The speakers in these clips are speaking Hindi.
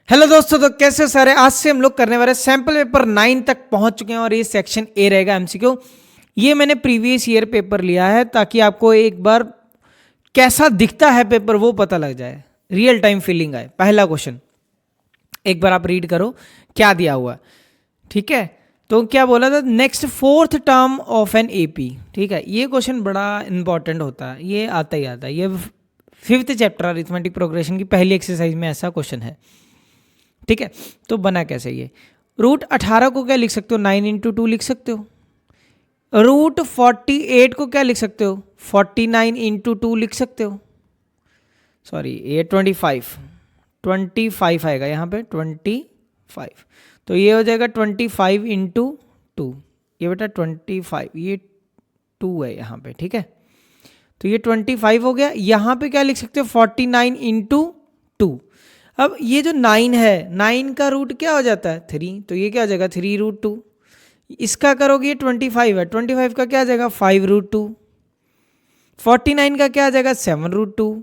हेलो दोस्तों, तो कैसे सारे। आज से हम लोग करने वाले सैंपल पेपर 9 तक पहुंच चुके हैं और ये सेक्शन ए रहेगा एमसीक्यू। ये मैंने प्रीवियस ईयर पेपर लिया है ताकि आपको एक बार कैसा दिखता है पेपर वो पता लग जाए, रियल टाइम फीलिंग आए। पहला क्वेश्चन एक बार आप रीड करो क्या दिया हुआ है, ठीक है। तो क्या बोला था, next fourth term of an AP, ठीक है। ये क्वेश्चन बड़ा इंपॉर्टेंट होता है, ये आता ही आता है। ये 5th चैप्टर अरिथमेटिक प्रोग्रेशन की पहली एक्सरसाइज में ऐसा क्वेश्चन है, ठीक है। तो बना कैसे ये, रूट 18 को क्या लिख सकते हो, 9 इंटू 2 लिख सकते हो। रूट 48 को क्या लिख सकते हो, 49 इंटू 2 लिख सकते हो। सॉरी, ये 25 आएगा यहाँ पे 25। तो ये हो जाएगा 25 इंटू 2। ये बेटा 25, ये 2 है यहाँ पे, ठीक है। तो ये 25 हो गया। यहाँ पे क्या लिख सकते हो, 49 इंटू 2। अब ये जो 9 है, 9 का रूट क्या हो जाता है 3, तो ये क्या हो जाएगा 3 रूट 2। इसका करोगे ये 25 है, 25 का क्या आ जाएगा 5 रूट 2। 49 का क्या आ जाएगा 7 रूट 2,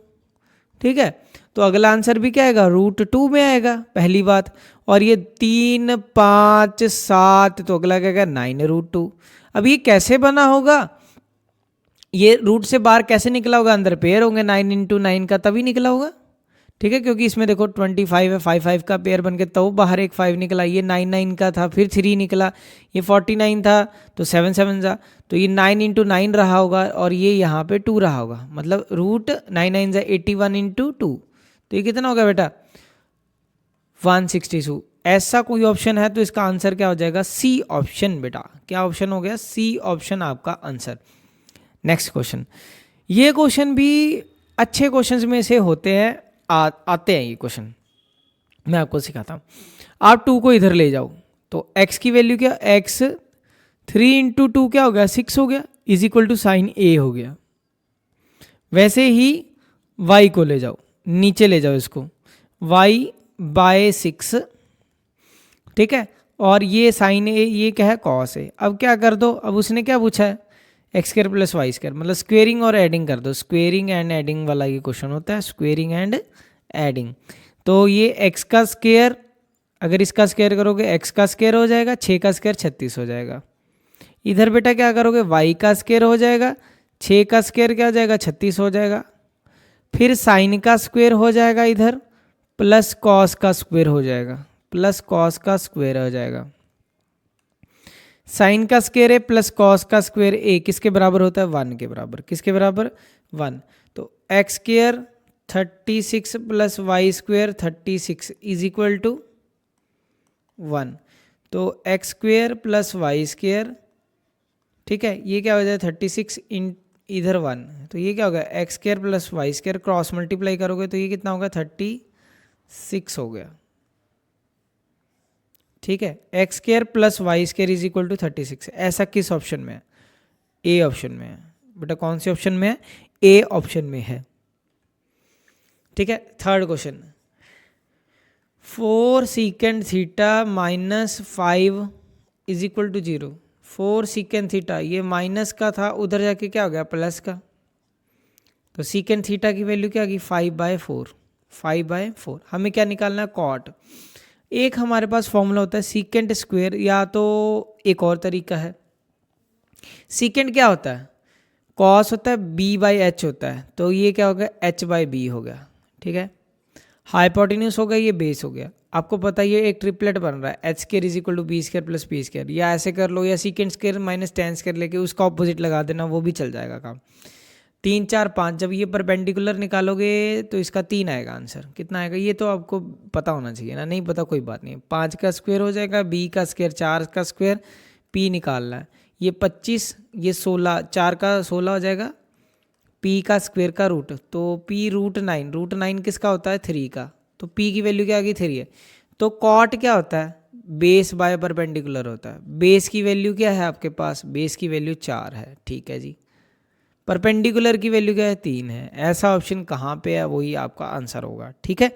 ठीक है। तो अगला आंसर भी क्या आएगा, रूट 2 में आएगा, पहली बात। और ये 3 5 7, तो अगला क्या आएगा 9 रूट 2। अब ये कैसे बना होगा, ये रूट से बाहर कैसे निकला होगा, अंदर पेयर होंगे 9 इंटू 9 का, तभी निकला होगा, ठीक है। क्योंकि इसमें देखो 25 है, 5 का पेयर बन के तो बाहर एक 5 निकला। ये 9 का था, फिर 3 निकला। ये 49 था तो 7 7 था, तो ये 9 इंटू 9 रहा होगा और ये यहाँ पे 2 रहा होगा। मतलब रूट 9 9 जा 81 इंटू 2, तो ये कितना होगा बेटा 162। ऐसा कोई ऑप्शन है तो इसका आंसर क्या हो जाएगा, सी ऑप्शन। बेटा क्या ऑप्शन हो गया, सी ऑप्शन आपका आंसर। नेक्स्ट क्वेश्चन, ये क्वेश्चन भी अच्छे क्वेश्चंस में से होते हैं, आते हैं ये क्वेश्चन, मैं आपको सिखाता हूँ। आप 2 को इधर ले जाओ तो x की वैल्यू क्या, x 3 इंटू 2 क्या हो गया 6 हो गया, is equal to sine a हो गया। वैसे ही y को ले जाओ, नीचे ले जाओ इसको, y बाय 6, ठीक है। और ये साइन a, ये क्या है कॉस a। अब क्या कर दो, अब उसने क्या पूछा है x square plus Y square, मतलब स्क्वेयरिंग और एडिंग कर दो। स्क्वेयरिंग एंड एडिंग वाला ये क्वेश्चन होता है, स्क्वेयरिंग एंड एडिंग। तो ये एक्स का स्क्वायर, अगर इसका स्क्वायर करोगे एक्स का स्क्वायर हो जाएगा, 6 का स्क्वायर 36 हो जाएगा। इधर बेटा क्या करोगे, वाई का स्क्वायर हो जाएगा, 6 का स्क्वायर क्या हो जाएगा 36 हो जाएगा। फिर साइन का स्क्वायर हो जाएगा इधर, प्लस कॉस का स्क्वायर हो जाएगा, प्लस कॉस का स्क्वायर हो जाएगा। साइन का स्क्वायर है प्लस कॉस का स्क्वायर ए किसके बराबर होता है, 1 के बराबर। किसके बराबर, 1। तो X square 36 plus Y square 36 is equal to 1। तो X square plus Y square, ठीक है, ये क्या हो जाए 36 इन इधर 1, तो ये क्या होगा X square plus Y square, cross multiply करोगे तो ये कितना होगा 36 हो गया, ठीक है। X square plus Y square is equal to 36। ऐसा किस ऑप्शन में है, ए ऑप्शन में है। बेटा कौन से ऑप्शन में है, ए ऑप्शन में है, ठीक है। Third question, 4 secant theta minus 5 is equal to 0। 4 secant theta, ये माइनस का था, उधर जाके क्या हो गया प्लस का। तो सीकेंड थीटा की वैल्यू क्या आ गई 5/4। 5/4 हमें क्या निकालना है, कॉट। एक हमारे पास फॉर्मूला होता है सीकेंट स्क्वायर, या तो एक और तरीका है। सीकेंट क्या होता है, कॉस होता है, b/h होता है, तो ये क्या हो गया h/b हो गया, ठीक है। हाइपोटेन्यूस हो गया, ये बेस हो गया। आपको पता है ये एक ट्रिपलेट बन रहा है, h square is equal to b square plus p square. या ऐसे कर लो, या secant square minus tan square लेके उसका ऑपोजिट लगा देना, वो भी चल जाएगा काम। 3 4 5, जब ये परपेंडिकुलर निकालोगे तो इसका 3 आएगा आंसर। कितना आएगा ये तो आपको पता होना चाहिए ना, नहीं पता कोई बात नहीं। 5 का स्क्वायर हो जाएगा, बी का स्क्वायर 4 का स्क्वायर, पी निकालना है। ये 25, ये 16, 4 का 16 हो जाएगा, पी का स्क्वायर का रूट, तो पी रूट 9। रूट 9 किसका होता है 3 का, तो पी की वैल्यू क्या आ गई 3 है। तो कॉट क्या होता है, बेस बाय परपेंडिकुलर होता है। बेस की वैल्यू क्या है आपके पास, बेस की वैल्यू 4 है, ठीक है जी। परपेंडिकुलर की वैल्यू क्या है 3 है। ऐसा ऑप्शन कहाँ पे है, वही आपका आंसर होगा, ठीक है।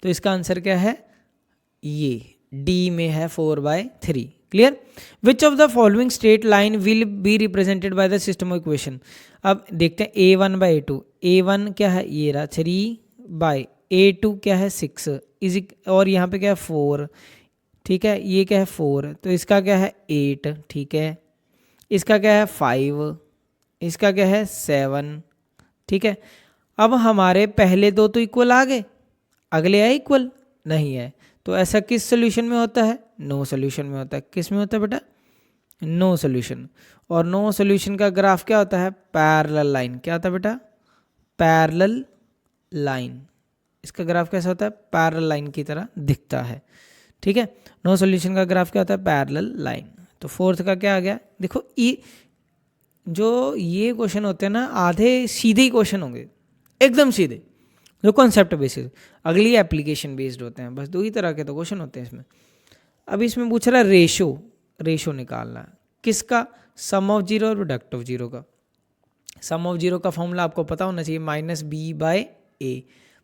तो इसका आंसर क्या है, ये डी में है 4/3। Clear. Which of the following straight line will be represented by the system of equation. अब देखते हैं A1/A2। A1 क्या है, ये रहा 3/A2 क्या है 6 और यहाँ पे क्या है 4, ठीक है, ये क्या है 4, तो इसका क्या है 8, ठीक है, इसका क्या है 5, इसका क्या है 7, ठीक है। अब हमारे पहले दो तो इक्वल आ गए, अगले है इक्वल नहीं है, तो ऐसा किस सोल्यूशन में होता है? नो सोल्यूशन में होता है। किस में होता है बेटा? No solution. और नो सोल्यूशन का ग्राफ क्या होता है? Parallel line. क्या होता है बेटा? Parallel line. इसका ग्राफ कैसा होता है? पैरेलल लाइन की तरह दिखता है, ठीक है। नो सोल्यूशन का ग्राफ क्या होता है? Parallel line. तो फोर्थ का क्या आ गया? देखो जो ये क्वेश्चन होते हैं ना, आधे सीधे ही क्वेश्चन होंगे, एकदम सीधे, जो कॉन्सेप्ट बेस्ड, अगली एप्लीकेशन बेस्ड होते हैं। बस दो ही तरह के तो क्वेश्चन होते हैं इसमें। अब इसमें पूछ रहा है रेशो निकालना है। किसका? सम ऑफ जीरो और प्रोडक्ट ऑफ जीरो का। सम ऑफ जीरो का फॉर्मूला आपको पता होना चाहिए, -b/a।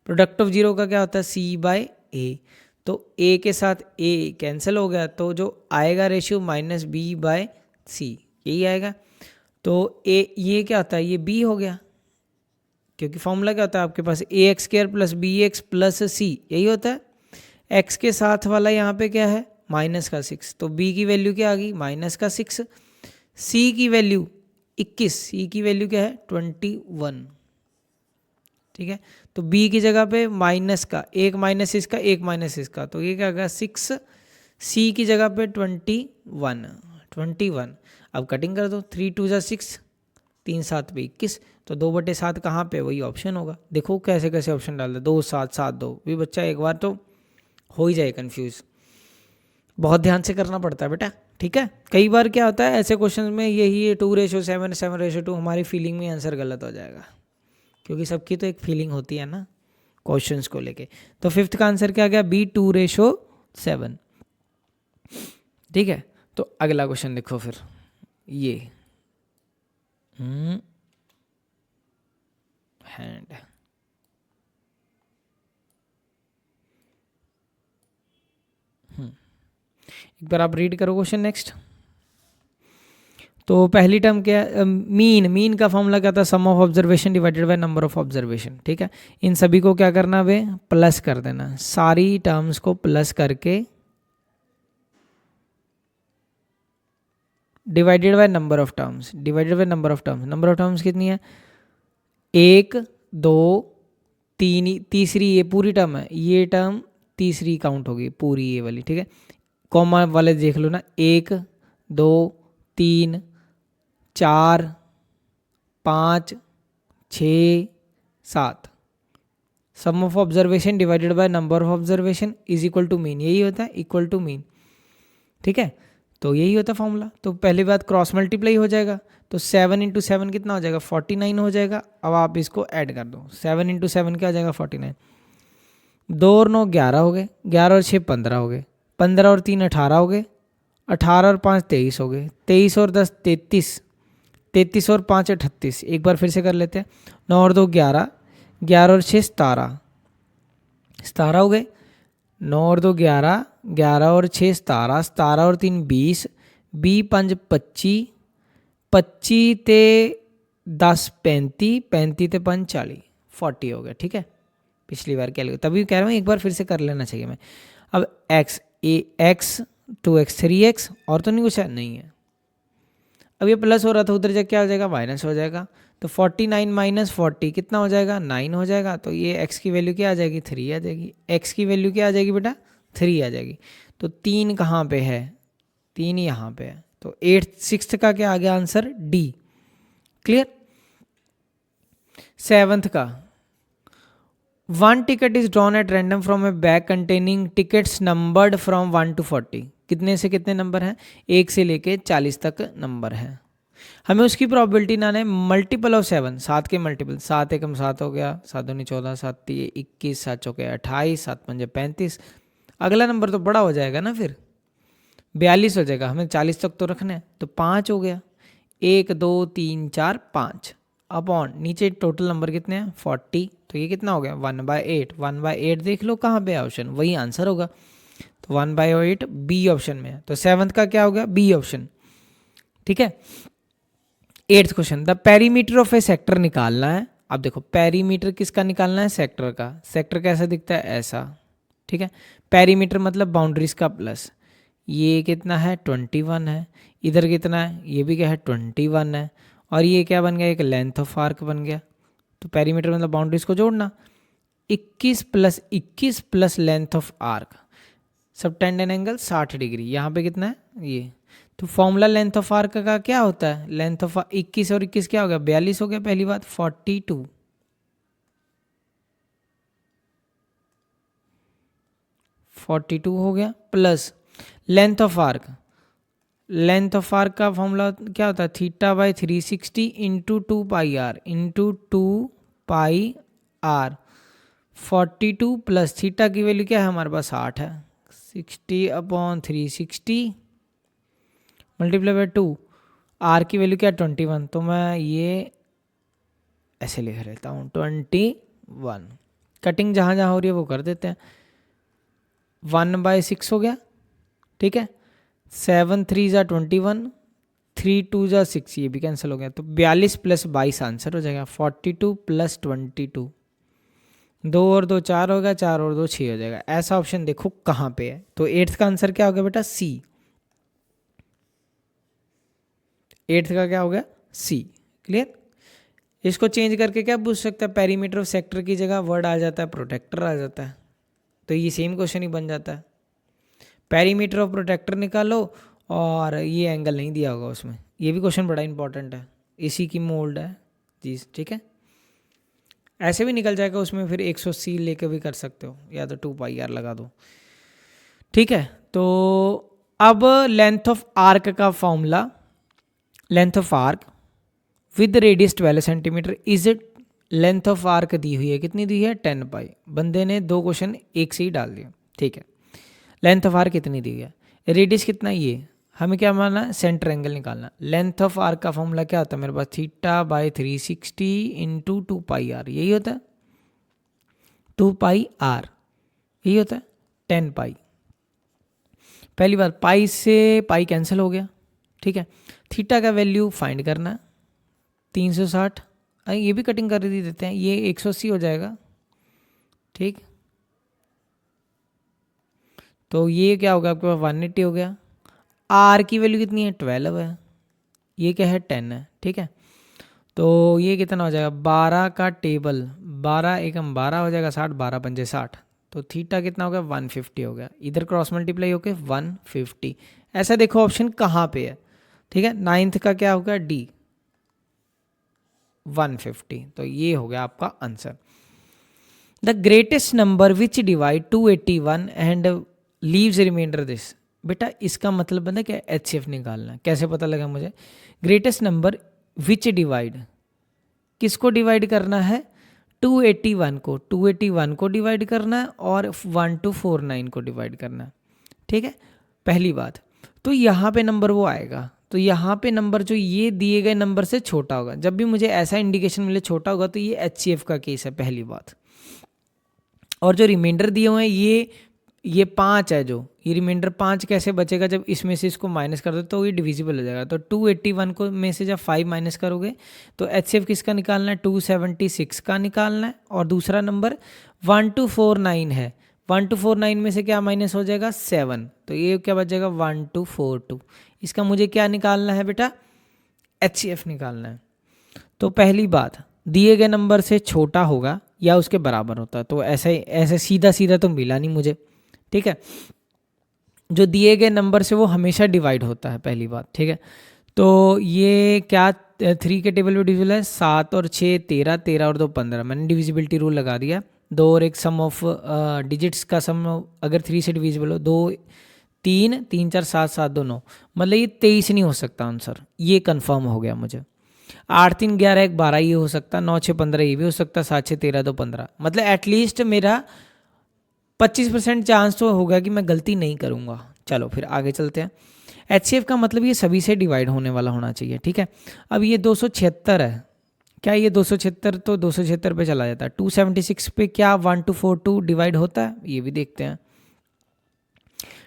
प्रोडक्ट ऑफ जीरो का क्या होता है? c/a। तो a के साथ a कैंसिल हो गया, तो जो आएगा रेशियो -b/c, यही आएगा। तो a ये क्या होता है? ये b हो गया, क्योंकि फॉर्मूला क्या होता है आपके पास? ax² + bx + c, यही होता है। x के साथ वाला यहाँ पे क्या है? -6, तो b की वैल्यू क्या आ गई? -6। c की वैल्यू 21, c की वैल्यू क्या है? 21, ठीक है। तो b की जगह पे माइनस का, एक माइनस इसका, एक माइनस इसका, तो ये क्या होगा? 6। c की जगह पे 21। अब कटिंग कर दो, 3 2 6, 3 7 पे 21, तो 2/7 कहाँ पे? वही ऑप्शन होगा। देखो कैसे कैसे ऑप्शन डाल दे, 2 7 7 2 भी, बच्चा एक बार तो हो ही जाए कंफ्यूज। बहुत ध्यान से करना पड़ता है बेटा, ठीक है। कई बार क्या होता है ऐसे क्वेश्चन में, यही 2:7, 7:2, हमारी फीलिंग में आंसर गलत हो जाएगा, क्योंकि सबकी तो एक फीलिंग होती है ना क्वेश्चंस को लेके। तो फिफ्थ का आंसर क्या आ गया? b 2:7, ठीक है। तो अगला क्वेश्चन देखो फिर, ये हैंड, एक बार आप रीड करो क्वेश्चन नेक्स्ट। तो पहली टर्म क्या है? मीन का फॉर्मूला क्या था? Sum of observation divided by number of observation, ठीक है। इन सभी को क्या करना वे? प्लस कर देना, सारी टर्म्स को प्लस करके divided by number of terms, number of terms कितनी है? 1 2 3, तीसरी ये पूरी टर्म है, ये टर्म तीसरी काउंट होगी पूरी, ये वाली, ठीक है। कॉमा वाले देख लो ना, 1 2 3 4 5 6 7। Sum of observation divided by number of observation is equal to mean, यही होता है, इक्वल टू मीन, ठीक है। तो यही होता है फॉर्मूला। तो पहली बात क्रॉस मल्टीप्लाई हो जाएगा, तो 7 × 7 कितना हो जाएगा? 49 हो जाएगा। अब आप इसको ऐड कर दो, 7 × 7 क्या हो जाएगा? 49। 2 और 9 11 हो गए, 11 और 6 15 हो गए, 15 और 3 18 हो गए, 18 और 5 23 हो गए, 23 और 10 33, 33 और 5 38। एक बार फिर से कर लेते हैं, 9 और 2 11, 11 और 6 17, 17 हो गए, 9 और 2 11, 11 और 6 17, 17 और 3 20, 20 5 25, 25 ते 10 35, 35 ते 5 40, 40 हो गया, ठीक है। पिछली बार क्या लिखा, तभी कह रहा हूँ एक बार फिर से कर लेना चाहिए मैं। अब x 2x 3x, और तो नहीं कुछ है? नहीं है। अब ये प्लस हो रहा था, उधर जा क्या हो जाएगा? माइनस हो जाएगा। तो 49 - 40 कितना हो जाएगा? 9 हो जाएगा। तो ये x की वैल्यू क्या आ जाएगी? 3 आ जाएगी। x की वैल्यू क्या आ जाएगी बेटा? 3 आ जाएगी। तो 3 कहाँ पे है? 3 यहाँ पे है। तो 6th का क्या आ गया आंसर? D। क्लियर। 7th का, 1 ticket is drawn at random from a bag containing tickets numbered from 1 to 40। कितने से कितने नंबर हैं? 1 से लेके 40 तक नंबर हैं। हमें उसकी प्रोबेबिलिटी ना है मल्टीपल ऑफ 7, 7 के मल्टीपल, 7 एकम 7 हो गया, 7 दूनी 14, 7 3 21, 7 चौके 28, 7 पंजे 35। अगला नंबर तो बड़ा हो जाएगा ना, फिर 42 हो जाएगा। हमें 40 तक तो रखना है, तो 5 हो गया। 1 2 3 4 5 अपॉन नीचे टोटल नंबर कितने हैं? 40। तो ये कितना हो गया? 1/8। 1/8 देख लो कहाँ पे है ऑप्शन, वही आंसर होगा। तो 1/8 बी ऑप्शन में है। तो 7th का क्या हो गया? बी ऑप्शन, ठीक है। 8th question, the perimeter of A sector निकालना है। अब देखो पेरीमीटर किसका निकालना है? सेक्टर का। सेक्टर कैसा दिखता है? ऐसा, ठीक है। पेरीमीटर मतलब बाउंड्रीज का प्लस, ये कितना है 21 है, इधर कितना है ये भी क्या है 21 है, और ये क्या बन गया एक लेंथ ऑफ आर्क बन गया। तो पेरीमीटर मतलब बाउंड्रीज को जोड़ना, 21 plus 21 plus length of arc, सब टेंडेन एंगल 60 डिग्री, यहाँ पे कितना है ये। तो फॉर्मूला लेंथ ऑफ आर्क का क्या होता है, लेंथ ऑफ 21 और 21 क्या हो गया 42 हो गया, पहली बात 42 हो गया, plus length of arc, length of arc का फॉर्मूला क्या होता है theta by 360 into 2 pi r into 2 pi r. 42 plus theta की वैल्यू क्या है हमारे पास 8 है, 60/360 मल्टीप्लाई बाई 2, आर की वैल्यू क्या 21, तो मैं ये ऐसे लिख लेता हूँ 21। कटिंग जहाँ जहाँ हो रही है वो कर देते हैं, 1/6 हो गया, ठीक है। 7 3 जा 21, 3 2 जा 6, ये भी कैंसिल हो गया, तो 42 प्लस 22 आंसर हो जाएगा। 42 प्लस 22, 2 और 2 4 हो गया, 4 और 2 6 हो जाएगा। ऐसा ऑप्शन देखो कहाँ पे है, तो 8th का आंसर क्या हो गया बेटा सी, 8th का क्या हो गया सी। क्लियर। इसको चेंज करके क्या पूछ सकता है, पेरीमीटर ऑफ सेक्टर की जगह वर्ड आ जाता है प्रोटेक्टर आ जाता है, तो ये सेम क्वेश्चन ही बन जाता है। पेरीमीटर ऑफ प्रोटेक्टर निकालो और ये एंगल नहीं दिया होगा उसमें, ये भी क्वेश्चन बड़ा इंपॉर्टेंट है, इसी की मोल्ड है जी, ठीक है। ऐसे भी निकल जाएगा उसमें, फिर 180 लेके भी कर सकते हो, या तो 2 पाई आर लगा दो, ठीक है। तो अब लेंथ ऑफ आर्क का formula, length of arc with radius 12 centimetre is it, length of arc दी हुई है, कितनी दी है 10 पाई, बंदे ने 2 क्वेश्चन एक से ही डाल दिया, ठीक है। लेंथ ऑफ आर्क कितनी दी है, रेडियस कितना, ये हमें क्या मानना सेंटर एंगल निकालना। लेंथ ऑफ आर्क का फॉर्मूला क्या होता है मेरे पास, theta by 360 into 2 pi r, यही होता है 2 पाई आर, यही होता है 10 पाई। पहली बात पाई से पाई कैंसिल हो गया, ठीक है। थीटा का वैल्यू फाइंड करना 360, ये भी कटिंग कर दी देते हैं, ये 180 हो जाएगा, ठीक। तो ये क्या होगा आपके पास 180 हो गया। आर की वैल्यू कितनी है 12 है, ये क्या है 10 है, ठीक है। तो ये कितना हो जाएगा 12 का टेबल, 12 एकम 12 हो जाएगा 60, 12 पंजे 60, तो थीटा कितना हो गया 150 हो गया, इधर क्रॉस मल्टीप्लाई होके 150। ऐसा देखो ऑप्शन कहाँ पे है, ठीक है। 9th का क्या होगा डी 150, तो ये हो गया आपका answer. The greatest number which divide 281 and leaves remainder this, बेटा इसका मतलब बंदा क्या HCF निकालना है, कैसे पता लगा मुझे, ग्रेटेस्ट नंबर विच डिवाइड, किसको डिवाइड करना है 281 को, 281 को डिवाइड करना है और 1249 को डिवाइड करना है, ठीक है। पहली बात तो यहाँ पे नंबर वो आएगा, तो यहाँ पे नंबर जो ये दिए गए नंबर से छोटा होगा, जब भी मुझे ऐसा इंडिकेशन मिले छोटा होगा तो ये HCF का केस है, पहली बात। और जो रिमाइंडर दिए हुए हैं ये 5 है, जो ये रिमाइंडर 5 कैसे बचेगा, जब इसमें से इसको माइनस कर दो तो ये डिविजिबल हो जाएगा। तो 281 को में से जब 5 माइनस करोगे तो HCF किसका निकालना है 276 का निकालना है, और दूसरा नंबर 1249 है, 1249 में से क्या माइनस हो जाएगा 7, तो ये क्या बच जाएगा 1242। इसका मुझे क्या निकालना है बेटा HCF निकालना है। तो पहली बात दिए गए नंबर से छोटा होगा या उसके बराबर होता है, तो ऐसे सीधा सीधा तो मिला नहीं मुझे, ठीक है। जो दिए गए नंबर से वो हमेशा डिवाइड होता है, पहली बात, ठीक है। तो ये क्या 3 के टेबल में डिविजिबल है, 7 और 6 13, 13 और 2 15, मैंने डिविजिबिलिटी रूल लगा दिया। 2 और 1 सम ऑफ डिजिट्स का सम अगर 3 से डिविजिबल हो, 2 3 3 4 7 7 2 9, मतलब ये 23 नहीं हो सकता आंसर, ये कंफर्म हो गया मुझे। 8 3 11 1 12 ये हो सकता, 9 6 15 ये भी हो सकता, 7 6 13 2 15, मतलब एटलीस्ट मेरा 25% चांस तो होगा कि मैं गलती नहीं करूँगा। चलो फिर आगे चलते हैं। HCF का मतलब ये सभी से डिवाइड होने वाला होना चाहिए, ठीक है। अब ये 276 है, क्या ये 276 तो 276 पे चला जाता है, 276 पे क्या 1242 डिवाइड होता है, ये भी देखते हैं,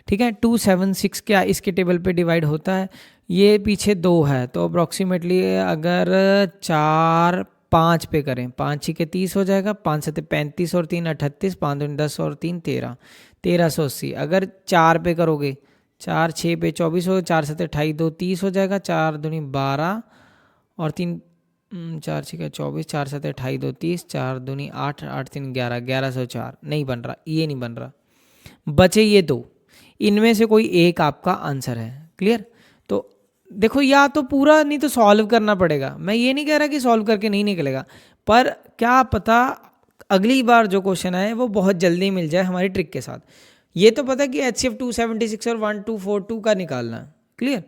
ठीक है। 276 क्या इसके टेबल पे डिवाइड होता है, ये पीछे 2 है, तो अप्रॉक्सीमेटली अगर 4 5 पे करें, 5 6 30 हो जाएगा, 5 7 35 और 3 38, 5 दूनी 10 और 3 13, 1380। अगर 4 पे करोगे, 4 6 पे 24 हो, 4 7 28, 2 30 हो जाएगा, 4 दूनी 12 और 3 4 6 24, 4 7 28, 2 30, 4 दूनी 8, 8 3 11, 1104। नहीं बन रहा, ये नहीं बन रहा। बचे ये दो, इनमें से कोई एक आपका आंसर है। क्लियर? तो देखो, या तो पूरा नहीं तो सॉल्व करना पड़ेगा। मैं ये नहीं कह रहा कि सॉल्व करके नहीं निकलेगा, पर क्या पता अगली बार जो क्वेश्चन आए वो बहुत जल्दी मिल जाए हमारी ट्रिक के साथ। ये तो पता कि HCF 276 और 1242 का निकालना है। क्लियर?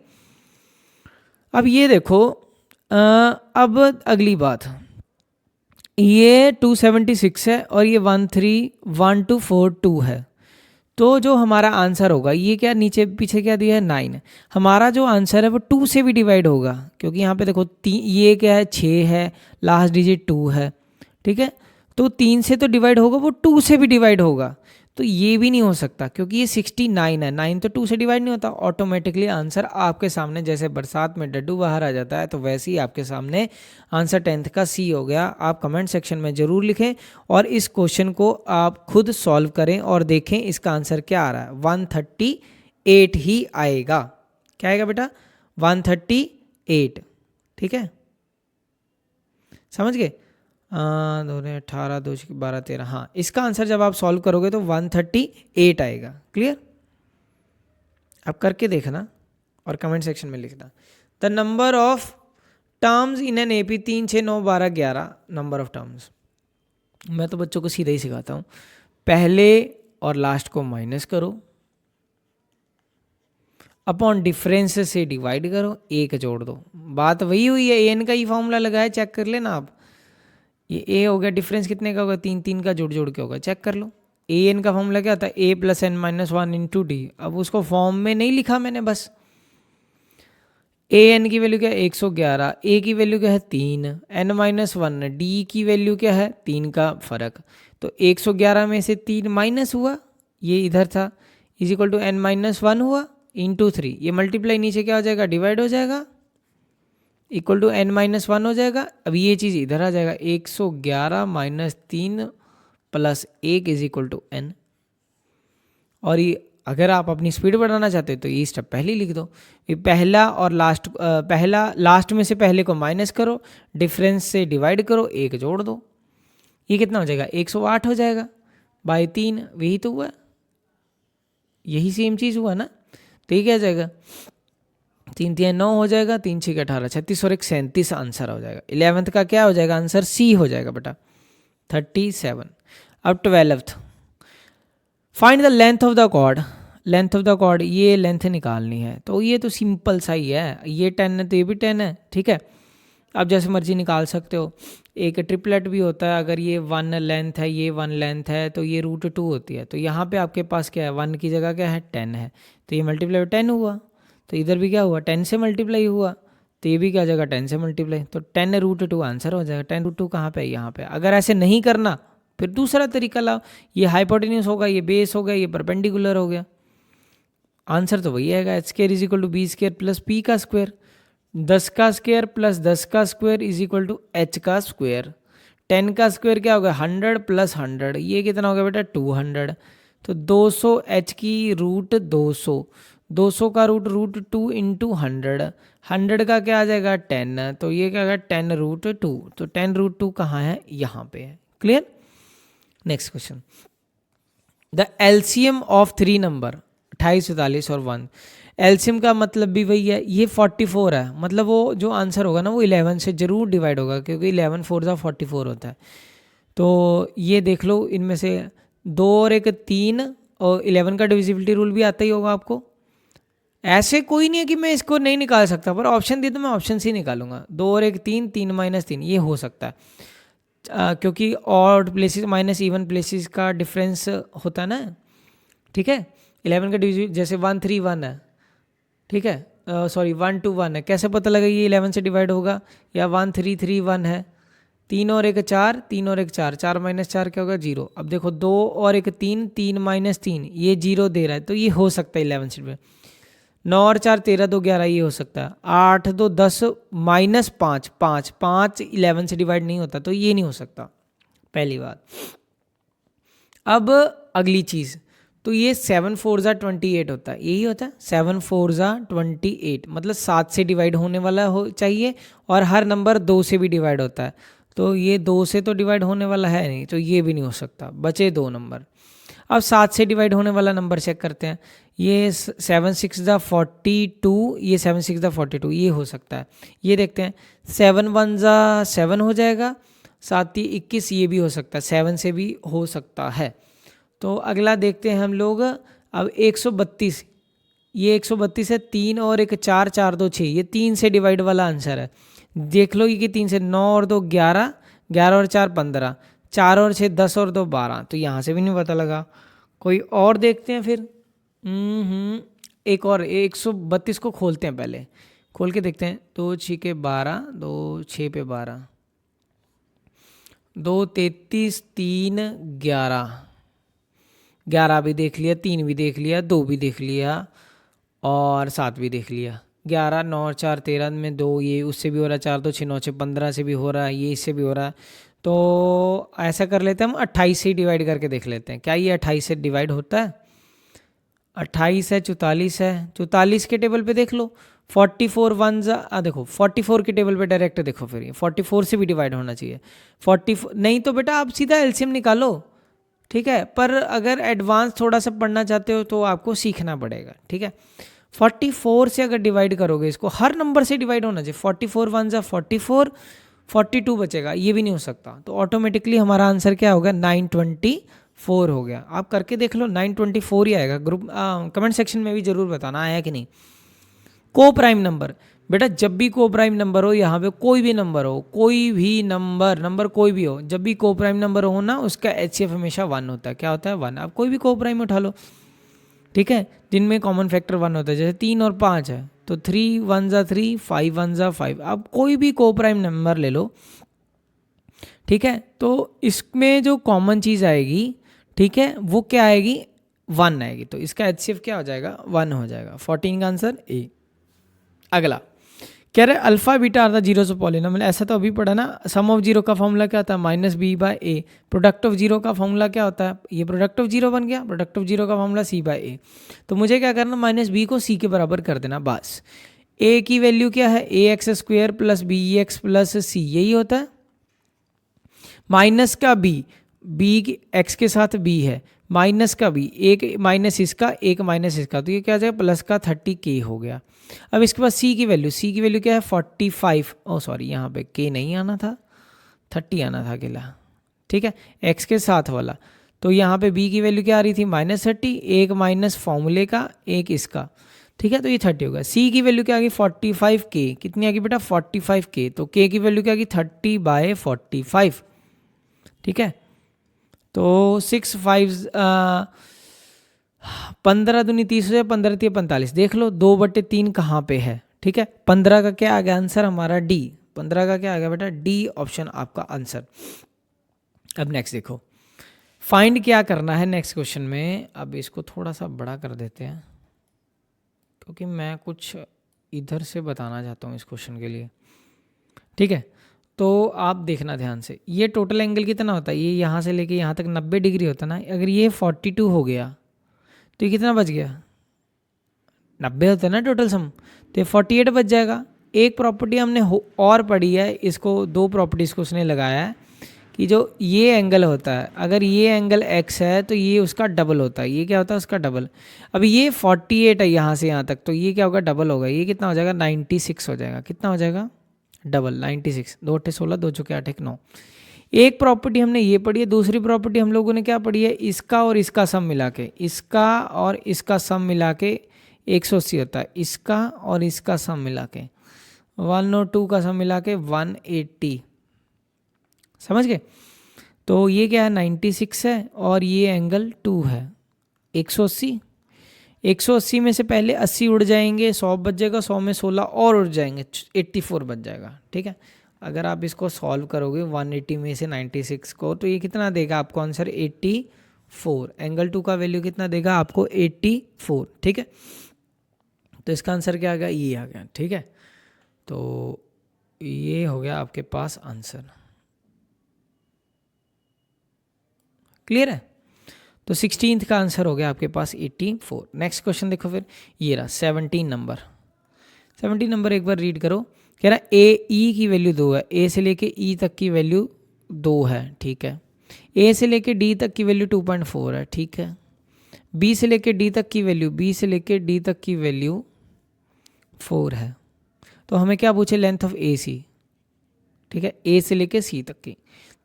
अब ये देखो, अब अगली बात, ये 276 है और ये 131242 है। तो जो हमारा आंसर होगा, ये क्या नीचे पीछे क्या दिया है 9, हमारा जो आंसर है वो 2 से भी डिवाइड होगा, क्योंकि यहाँ पे देखो ये क्या है 6 है, लास्ट डिजिट 2 है। ठीक है, तो 3 से तो डिवाइड होगा, वो 2 से भी डिवाइड होगा। तो ये भी नहीं हो सकता, क्योंकि ये 69 है, 9 तो 2 से डिवाइड नहीं होता। ऑटोमेटिकली आंसर आपके सामने, जैसे बरसात में डड्डू बाहर आ जाता है, तो वैसे ही आपके सामने आंसर 10th का C हो गया। आप कमेंट सेक्शन में ज़रूर लिखें और इस क्वेश्चन को आप खुद सॉल्व करें और देखें इसका आंसर क्या आ रहा है। 138 ही आएगा। क्या आएगा बेटा? 138। ठीक है, समझ गए? 2 18 2 12 13, हाँ, इसका आंसर जब आप सॉल्व करोगे तो 138 आएगा। क्लियर? आप करके देखना और कमेंट सेक्शन में लिखना। The number of terms in an AP 3 6 9 12 11 number of terms. मैं तो बच्चों को सीधा ही सिखाता हूँ, पहले और लास्ट को माइनस करो, अपॉन डिफरेंस से डिवाइड करो, एक जोड़ दो। बात वही हुई है, an का ही फॉर्मूला लगाया, चेक कर लेना आप। ये a हो गया, डिफरेंस कितने का होगा? 3 3 का जोड़ जोड़ के होगा, चेक कर लो। an का फॉर्मूला क्या था? a + n - 1 × d। अब उसको फॉर्म में नहीं लिखा मैंने, बस an की वैल्यू क्या है? 111, a की वैल्यू क्या है? 3, n - 1, d की वैल्यू क्या है? 3 का फर्क। तो 111 में से 3 माइनस हुआ, ये इधर था, इज इक्वल टू n - 1 हुआ इंटू 3। ये मल्टीप्लाई नीचे क्या हो जाएगा? डिवाइड हो जाएगा, इक्वल टू n - 1 हो जाएगा। अब ये चीज़ इधर आ जाएगा, 111 - 3 + 1 इज इक्वल टू n। और ये अगर आप अपनी स्पीड बढ़ाना चाहते हो तो ये स्टेप पहले लिख दो। ये पहला और लास्ट, पहला लास्ट में से पहले को माइनस करो, डिफरेंस से डिवाइड करो, एक जोड़ दो। ये कितना हो जाएगा? 108 हो जाएगा बाई 3। वही तो हुआ, यही सेम चीज़ हुआ ना। तो ये क्या हो जाएगा? 3 3 9 हो जाएगा, 3 6 18 36 और 1 37 आंसर हो जाएगा। 11th का क्या हो जाएगा? आंसर C हो जाएगा बेटा, 37। अब 12th, find the length of the chord. Length of the chord, ये लेंथ निकालनी है, तो ये तो सिंपल सा ही है। ये 10 है तो ये भी 10 है। ठीक है, आप जैसे मर्जी निकाल सकते हो। एक ट्रिपलेट भी होता है, अगर ये 1 लेंथ है, ये 1 लेंथ है, तो ये √2 होती है। तो यहाँ पे आपके पास क्या है? 1 की जगह क्या है? 10 है, तो ये मल्टीप्लाई 10 हुआ। तो इधर भी क्या हुआ? 10 से मल्टीप्लाई हुआ, तो ये भी क्या जगह? 10 से मल्टीप्लाई। तो 10 √2 आंसर हो जाएगा। 10 √2 कहाँ पे? यहाँ पे। अगर ऐसे नहीं करना फिर दूसरा तरीका लाओ, ये हाइपोटेन्यूस होगा, ये बेस हो गया, ये परपेंडिकुलर हो गया, आंसर तो वही आएगा। h² = b² + p का स्क्वायर। 10 का स्क्वायर प्लस 10 का square is equal to h का स्क्वायर। 10 का स्क्वायर क्या होगा? 100 + 100, ये कितना होगा बेटा? 200। तो 200 h की रूट 200, 200 का रूट √2 × 100, 100 का क्या आ जाएगा? 10। तो ये क्या होगा? 10 √2। तो 10 √2 कहाँ है? यहाँ पे है। Clear? Next question, the LCM of 3 number 28 44 और 1। एलसीएम का मतलब भी वही है, ये 44 है, मतलब वो जो आंसर होगा ना वो 11 से जरूर डिवाइड होगा, क्योंकि 11 4 44 होता है। तो ये देख लो, इनमें से 2 और 1 3, और 11 का डिविजिबिलिटी रूल भी आता ही होगा आपको। ऐसे कोई नहीं है कि मैं इसको नहीं निकाल सकता, पर ऑप्शन दिए तो मैं ऑप्शन से ही निकालूंगा। 2 और 1 3, 3 - 3, ये हो सकता है, क्योंकि odd places minus even places का डिफरेंस होता है ना। ठीक है, 11 का डिविजन जैसे 1 3 1 है, ठीक है, सॉरी 1 2 1 है, कैसे पता लगा ये 11 से डिवाइड होगा? या 1 3 3 1 है, 3 और 1 4, 3 और 1 4, 4 - 4 क्या होगा? 0। अब देखो 2 और 1 3, 3 - 3, ये 0 दे रहा है, तो ये हो सकता है 11 से डिवाइड। 9 और 4 13, 2 11, ये हो सकता है। 8 2 10 माइनस 5 5 5 11 से डिवाइड नहीं होता, तो ये नहीं हो सकता, पहली बात। अब अगली चीज़, तो ये 7 4 28 होता है, यही होता है 7 4 28, मतलब 7 से डिवाइड होने वाला हो चाहिए, और हर नंबर 2 से भी डिवाइड होता है, तो ये 2 से तो डिवाइड होने वाला है नहीं, तो ये भी नहीं हो सकता, बचे 2 नंबर। अब 7 से डिवाइड होने वाला नंबर चेक करते हैं, ये 7 6 42, ये 7 6 42, ये हो सकता है। ये देखते हैं 7 1 7 हो जाएगा, 7 21, ये भी हो सकता है, 7 से भी हो सकता है। तो अगला देखते हैं हम लोग, अब 132, ये 132 है, 3 और 1 4 4 2 6, ये 3 से डिवाइड वाला आंसर है। देख लो ये कि 3 से, 9 और 2 11, 11 और 4 15, 4 और 6 10 और 2 12, तो यहाँ से भी नहीं पता लगा। कोई और देखते हैं फिर। एक और 132 को खोलते हैं, पहले खोल के देखते हैं। 2 6 के 12, 2 6 पे 12, 2 33, 3 11, 11 भी देख लिया, 3 भी देख लिया, 2 भी देख लिया, और 7 भी देख लिया। 11 9 और 4 13 में 2, ये उससे भी हो रहा है, 4 2 6 9 6 15 से भी हो रहा है, ये इससे भी हो रहा है। तो ऐसा कर लेते हैं हम, 28 से डिवाइड करके देख लेते हैं, क्या ये 28 से डिवाइड होता है? 28 है, 44 है, 44 के टेबल पे देख लो, 44 वन देखो 44 के टेबल पे डायरेक्ट देखो, फिर ये 44 से भी डिवाइड होना चाहिए। 44 नहीं तो बेटा आप सीधा एलसीएम निकालो, ठीक है, पर अगर एडवांस थोड़ा सा पढ़ना चाहते हो तो आपको सीखना पड़ेगा, ठीक है। 44 से अगर डिवाइड करोगे इसको, हर नंबर से डिवाइड होना चाहिए, 44 वन 44, 42 बचेगा, ये भी नहीं हो सकता, तो ऑटोमेटिकली हमारा आंसर क्या होगा? 924 हो गया। आप करके देख लो, 924 ही आएगा। ग्रुप कमेंट सेक्शन में भी जरूर बताना आया कि नहीं। को प्राइम नंबर, बेटा जब भी को प्राइम नंबर हो, यहाँ पे कोई भी नंबर हो, कोई भी नंबर कोई भी हो, जब भी को प्राइम नंबर हो ना, उसका एचसीएफ हमेशा 1 होता है। क्या होता है? 1। आप कोई भी को प्राइम उठा लो, ठीक है, जिनमें कॉमन फैक्टर 1 होता है, जैसे 3 और 5 है, तो 3 1 3, 5 1 5। आप कोई भी को प्राइम नंबर ले लो, ठीक है, तो इसमें जो कॉमन चीज़ आएगी, ठीक है, वो क्या आएगी? 1 आएगी, तो इसका एचसीएफ क्या हो जाएगा? 1 हो जाएगा। 14 का आंसर ए। अगला कह रहे alpha beta are the zeros of polynomial, ऐसा तो अभी पढ़ा ना। सम ऑफ जीरो का फॉर्मूला क्या होता है? Minus b by a. Product of zero का फॉर्मूला क्या होता है? ये प्रोडक्ट ऑफ जीरो बन गया। प्रोडक्ट ऑफ जीरो का फॉर्मूला सी बाय ए। तो मुझे क्या करना? माइनस बी को सी के बराबर कर देना, बस। ए की वैल्यू क्या है? A x square plus b x plus c, यही होता है। माइनस का बी एक्स के साथ बी है, माइनस का बी, एक माइनस इसका, एक माइनस इसका, तो ये क्या आ जाएगा? प्लस का 30k हो गया। अब इसके बाद सी की वैल्यू क्या है? 45। ओ सॉरी, यहाँ पे k नहीं आना था, 30 आना था अकेला, ठीक है, x के साथ वाला। तो यहाँ पे b की वैल्यू क्या आ रही थी? -30, एक माइनस फॉर्मूले का, एक इसका, ठीक है, तो ये 30 होगा। c की वैल्यू क्या आ गई? 45k। कितनी आ गई बेटा? 45k। तो k की वैल्यू क्या आ गई? 30/45, ठीक है। तो 6 5 15 दूनी 30 है, 15 3 45। देख लो 2/3 कहाँ पे है, ठीक है। 15 का क्या आ गया आंसर हमारा? डी। 15 का क्या आ गया बेटा? डी ऑप्शन आपका आंसर। अब नेक्स्ट देखो, फाइंड क्या करना है नेक्स्ट क्वेश्चन में। अब इसको थोड़ा सा बड़ा कर देते हैं, क्योंकि मैं कुछ इधर से बताना चाहता हूँ इस क्वेश्चन के लिए, ठीक है। तो आप देखना ध्यान से, ये टोटल एंगल कितना होता है? ये यहाँ से लेके यहाँ तक 90 डिग्री होता है ना। अगर ये 42 हो गया तो ये कितना बच गया? 90 होता है ना टोटल सम, तो ये 48 बच जाएगा। एक प्रॉपर्टी हमने और पढ़ी है, इसको 2 प्रॉपर्टीज़ को उसने लगाया है कि जो ये एंगल होता है, अगर ये एंगल x है तो ये उसका डबल होता है। ये क्या होता है? उसका डबल। अभी ये 48 है यहाँ से यहाँ तक, तो ये क्या होगा? डबल होगा। ये कितना हो जाएगा? 96 हो जाएगा। कितना हो जाएगा? डबल 96। 2 8 16, 2 4 8 1 9। एक प्रॉपर्टी हमने ये पढ़ी है, दूसरी प्रॉपर्टी हम लोगों ने क्या पढ़ी है? इसका और इसका सम मिला के, इसका और इसका सम मिला के 180 होता है। इसका और इसका सम मिला के 102 का सम मिला के 180, समझ गए? तो ये क्या है? 96 है और ये एंगल 2 है, 180। 180 में से पहले 80 उड़ जाएंगे, 100 बच जाएगा, 100 में 16 और उड़ जाएंगे, 84 बच जाएगा, ठीक है। अगर आप इसको सॉल्व करोगे 180 में से 96 को, तो ये कितना देगा आपको आंसर? 84। एंगल 2 का वैल्यू कितना देगा आपको? 84, ठीक है। तो इसका आंसर क्या आ गया, ये आ गया। ठीक है, तो ये हो गया आपके पास आंसर। क्लियर है? तो 16th का आंसर हो गया आपके पास 84। नेक्स्ट क्वेश्चन देखो फिर, ये रहा 17 नंबर। 17 नंबर एक बार रीड करो। कह रहा है ए ई की वैल्यू 2 है, ए से लेके ई तक की वैल्यू 2 है। ठीक है, ए से लेके डी तक की वैल्यू 2.4 है। ठीक है, बी से लेके डी तक की वैल्यू, बी से लेके डी तक की वैल्यू 4 है। तो हमें क्या पूछे, लेंथ ऑफ ए सी। ठीक है, ए से लेके सी तक की।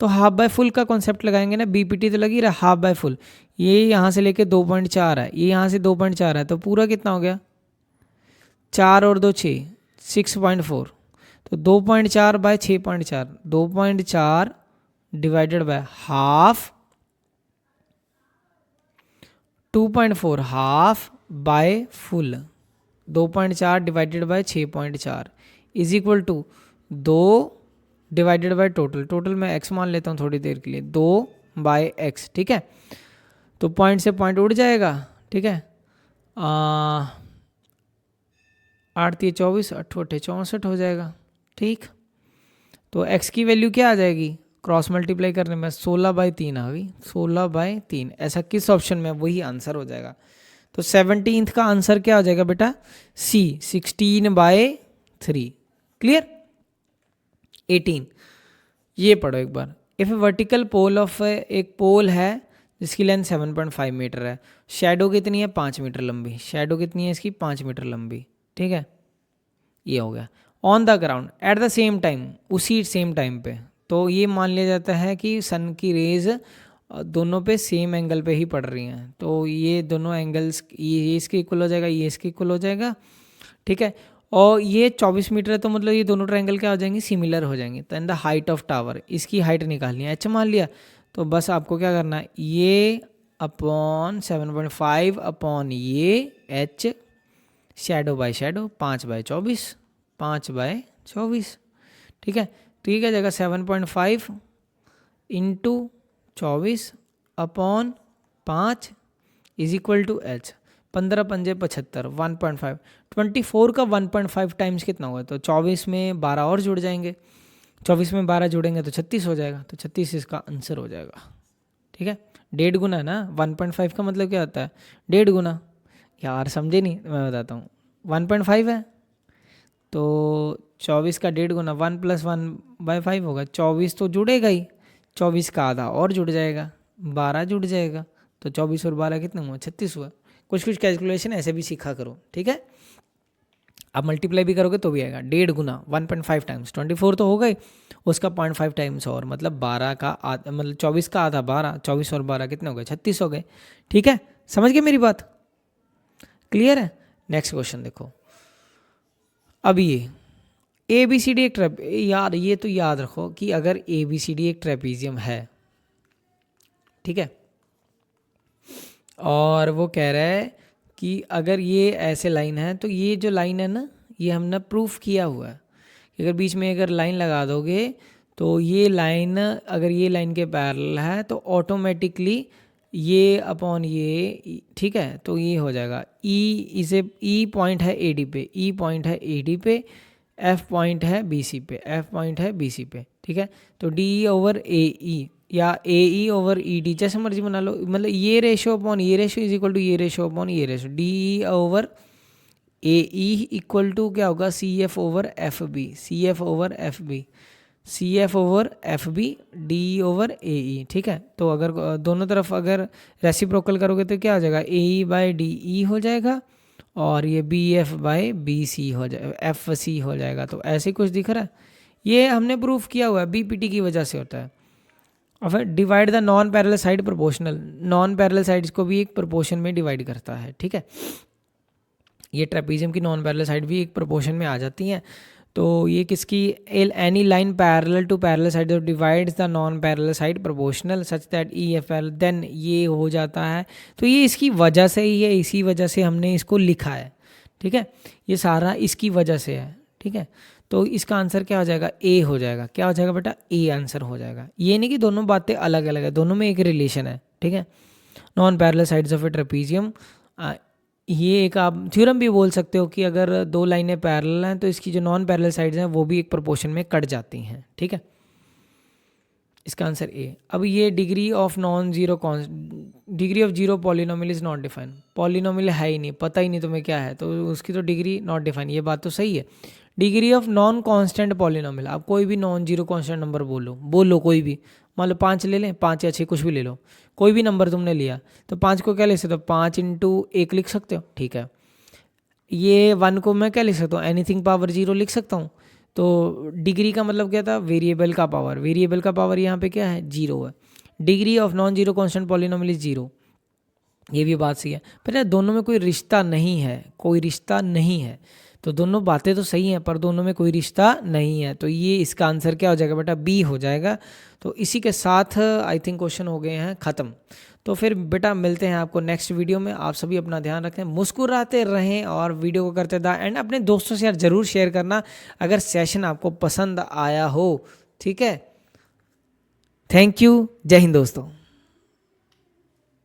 तो हाफ बाय फुल का कॉन्सेप्ट लगाएंगे ना, बीपीटी तो लगी रहा, हाफ बाय फुल। ये यहाँ से लेके 2.4 है, ये यहाँ से 2.4 है, तो पूरा कितना हो गया, 4 और 2 6, 6.4। तो 2.4 by 6.4, 2.4 divided by half, 2.4 half by full, 2.4 divided by 6.4 is equal to 2 divided by total. Total मैं x मान लेता हूँ थोड़ी देर के लिए, 2 बाय x। ठीक है, तो पॉइंट से पॉइंट उड़ जाएगा। ठीक है, 8 3 24, 8 8 64 हो जाएगा। ठीक, तो x की वैल्यू क्या आ जाएगी, क्रॉस मल्टीप्लाई करने में 16/3 आ गई, 16/3। ऐसा किस ऑप्शन में, वही आंसर हो जाएगा। तो 17th का आंसर क्या हो जाएगा बेटा, सी, 16/3। क्लियर? 18 ये पढ़ो एक बार। If a vertical pole of एक पोल है जिसकी लेंथ 7.5 मीटर है, शैडो कितनी है, 5 मीटर लंबी। शैडो कितनी है इसकी, 5 मीटर लंबी। ठीक है, ये हो गया। On the ground at the same time, उसी सेम टाइम पे। तो ये मान लिया जाता है कि सन की रेज दोनों पे सेम एंगल पे ही पड़ रही हैं, तो ये दोनों एंगल्स, ये इसके इक्वल हो जाएगा, ये इसके इक्वल हो जाएगा। ठीक है, और ये 24 मीटर है, तो मतलब ये दोनों ट्रायंगल क्या हो जाएंगे, सिमिलर हो जाएंगे। तो in the height of tower, इसकी हाइट निकालनी है, h मान लिया। तो बस आपको क्या करना है, ये अपॉन 7.5 अपॉन ये h, शैडो बाय शैडो, 5/24, 5/24। ठीक है, तो ये क्या जाएगा, 7.5 into 24 upon 5 is equal to h। 15 पंजे 75, 1.5। 24 का 1.5 टाइम्स कितना हुआ, तो 24 में 12 और जुड़ जाएंगे, 24 में 12 जुड़ेंगे तो 36 हो जाएगा। तो 36 इसका आंसर हो जाएगा। ठीक है, 1.5 गुना ना, 1.5 का मतलब क्या होता है, 1.5 गुना। यार समझे नहीं, मैं बताता हूँ। 1.5 है तो 24 का 1.5 गुना, 1 + 1/5 होगा। 24 तो जुड़ेगा ही, 24 का आधा और जुड़ जाएगा, 12 जुड़ जाएगा। तो 24 और 12 कितना हुआ, 36 हुआ। कुछ कुछ कैलकुलेशन ऐसे भी सीखा करो। ठीक है, आप मल्टीप्लाई भी करोगे तो भी आएगा। 1.5 गुना 1.5 टाइम्स 24 तो हो गए, उसका 0.5 टाइम्स और, मतलब 12 का आधा, मतलब 24 का आधा 12, 24 और 12 कितने हो गए, 36 हो गए। ठीक है, समझ गए मेरी बात, क्लियर है? नेक्स्ट क्वेश्चन देखो। अब ये ABCD एक यार ये तो याद रखो कि अगर ABCD एक ट्रेपीजियम है, ठीक है, और वो कह रहा है कि अगर ये ऐसे लाइन है, तो ये जो लाइन है ना, ये हमने प्रूफ किया हुआ है कि अगर बीच में अगर लाइन लगा दोगे तो ये लाइन, अगर ये लाइन के पैरेलल है तो ऑटोमेटिकली ये अपॉन ये, ठीक है, तो ये हो जाएगा ई, इसे ई पॉइंट है AD पे, ई पॉइंट है AD पे, F पॉइंट है BC पे, F पॉइंट है BC पे। ठीक है, तो DE ओवर AE या AE ओवर ED, जैसे मर्जी बना लो, मतलब ये रेशो अपॉन ये रेशो इज इक्वल टू ये रेशो अपॉन ये ratio. DE over AE equal to क्या होगा, CF over FB, CF over FB, CF over FB, DE over AE। ठीक है, तो अगर दोनों तरफ अगर रेसिप्रोकल करोगे तो क्या हो जाएगा, AE बाय DE हो जाएगा, और ये BF बाय BC हो जाएगा, FC हो जाएगा। तो ऐसे कुछ दिख रहा है, ये हमने प्रूफ किया हुआ है, BPT की वजह से होता है। और फिर divide the non parallel side proportional, non parallel sides को भी एक प्रोपोर्शन में डिवाइड करता है। ठीक है, ये ट्रेपीजियम की नॉन पैरेलल साइड भी एक प्रोपोर्शन में आ जाती हैं। तो ये किसकी, any line parallel to parallel side divides the non parallel side proportional such that EFL, then ये हो जाता है। तो ये इसकी वजह से ही है, इसी वजह से हमने इसको लिखा है। ठीक है, ये सारा इसकी वजह से है। ठीक है, तो इसका आंसर क्या हो जाएगा, A हो जाएगा। क्या हो जाएगा बेटा, A आंसर हो जाएगा। ये नहीं कि दोनों बातें अलग अलग है, दोनों में एक रिलेशन है। ठीक है, non parallel sides of A trapezium ये एक आप थ्योरम भी बोल सकते हो कि अगर दो लाइनें पैरेलल हैं तो इसकी जो नॉन पैरेलल साइड्स हैं वो भी एक प्रोपोर्शन में कट जाती हैं, ठीक है। इसका आंसर ए। अब ये degree of non zero degree of zero polynomial is not define, polynomial है ही नहीं, पता ही नहीं तुम्हें क्या है, तो उसकी तो डिग्री नॉट डिफाइन, ये बात तो सही है। Degree of non constant polynomial, आप कोई भी नॉन जीरो कांस्टेंट नंबर बोलो कोई भी, मान लो 5 ले लें, 5 या 6 कुछ भी ले लो, कोई भी नंबर तुमने लिया तो 5 को क्या लिख सकते हो, 5 इंटू 1 लिख सकते हो, ठीक है। ये 1 को मैं क्या लिख सकता हूँ, एनीथिंग पावर 0 लिख सकता हूँ। तो डिग्री का मतलब क्या था, वेरिएबल का पावर, वेरिएबल का पावर यहाँ पे क्या है, 0 है। Degree of non zero constant polynomial is 0, ये भी बात सही है। पर यार दोनों में कोई रिश्ता नहीं है, कोई रिश्ता नहीं है, तो दोनों बातें तो सही हैं पर दोनों में कोई रिश्ता नहीं है, तो ये इसका आंसर क्या हो जाएगा बेटा, बी हो जाएगा। तो इसी के साथ आई थिंक क्वेश्चन हो गए हैं ख़त्म। तो फिर बेटा मिलते हैं आपको नेक्स्ट वीडियो में। आप सभी अपना ध्यान रखें, मुस्कुराते रहें और वीडियो को करते दा एंड अपने दोस्तों से यार ज़रूर शेयर करना अगर सेशन आपको पसंद आया हो, ठीक है। थैंक यू, जय हिंद दोस्तों।